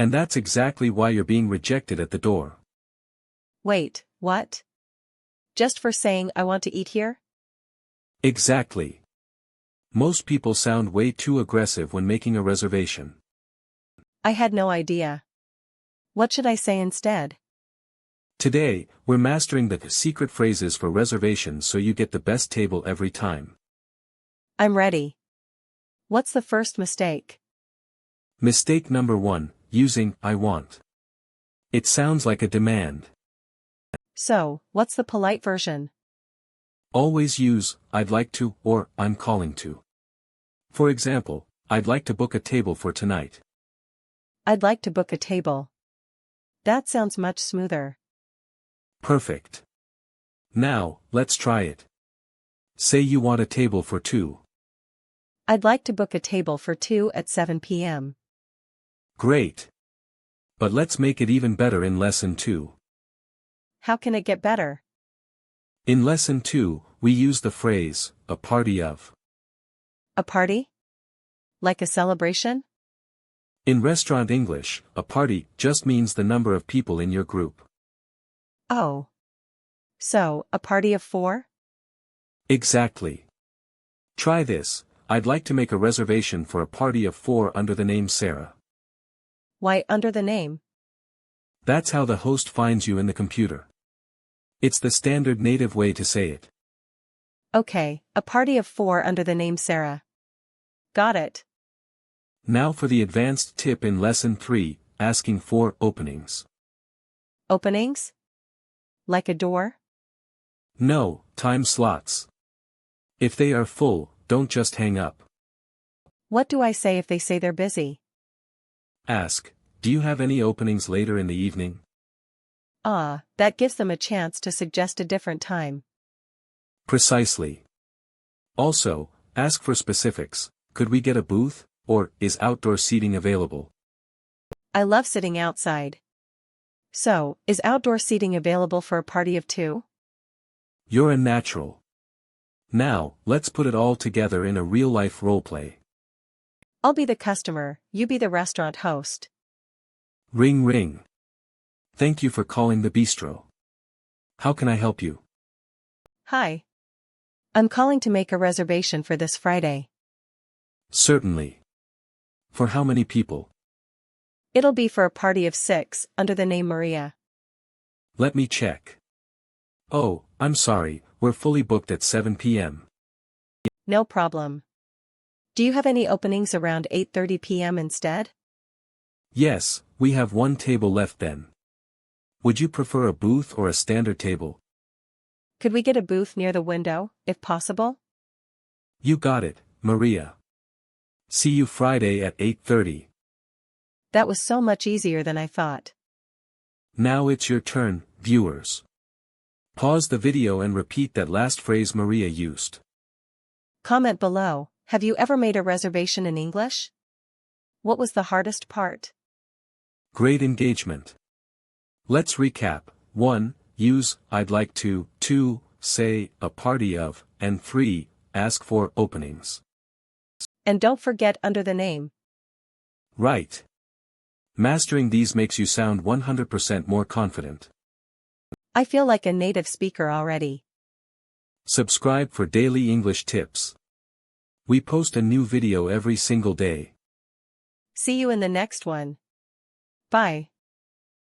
And that's exactly why you're being rejected at the door. Wait, what? Just for saying I want to eat here? Exactly. Most people sound way too aggressive when making a reservation. I had no idea. What should I say instead? Today, we're mastering the secret phrases for reservations so you get the best table every time. I'm ready. What's the first mistake? Mistake number 1, using I want. It sounds like a demand. So, what's the polite version? Always use I'd like to or I'm calling to. For example, I'd like to book a table for tonight. I'd like to book a table. That sounds much smoother. Perfect. Now, let's try it. Say you want a table for 2. I'd like to book a table for 2 at 7 p.m. Great. But let's make it even better in lesson 2. How can it get better? In lesson 2, we use the phrase, a party of. A party? Like a celebration? In restaurant English, a party just means the number of people in your group. Oh. So, a party of 4? Exactly. Try this. I'd like to make a reservation for a party of 4 under the name Sarah. Why under the name? That's how the host finds you in the computer. It's the standard native way to say it. Okay, a party of 4 under the name Sarah. Got it. Now for the advanced tip in lesson 3, asking for openings. Openings? Like a door? No, time slots. If they are full, don't just hang up. What do I say if they say they're busy? Ask, do you have any openings later in the evening? That gives them a chance to suggest a different time. Precisely. Also, ask for specifics. Could we get a booth, or is outdoor seating available? I love sitting outside. So, is outdoor seating available for a party of 2? You're a natural. Now, let's put it all together in a real-life roleplay. I'll be the customer, you be the restaurant host. Ring ring. Thank you for calling the bistro. How can I help you? Hi. I'm calling to make a reservation for this Friday. Certainly. For how many people? It'll be for a party of 6, under the name Maria. Let me check. Oh, I'm sorry, we're fully booked at 7 p.m. No problem. Do you have any openings around 8:30 p.m. instead? Yes, we have one table left then. Would you prefer a booth or a standard table? Could we get a booth near the window, if possible? You got it, Maria. See you Friday at 8:30. That was so much easier than I thought. Now it's your turn, viewers. Pause the video and repeat that last phrase Maria used. Comment below, have you ever made a reservation in English? What was the hardest part? Great engagement. Let's recap. 1. Use I'd like to. 2. Say a party of. And 3. Ask for openings. And don't forget under the name. Right. Mastering these makes you sound 100% more confident. I feel like a native speaker already. Subscribe for daily English tips. We post a new video every single day. See you in the next one. Bye.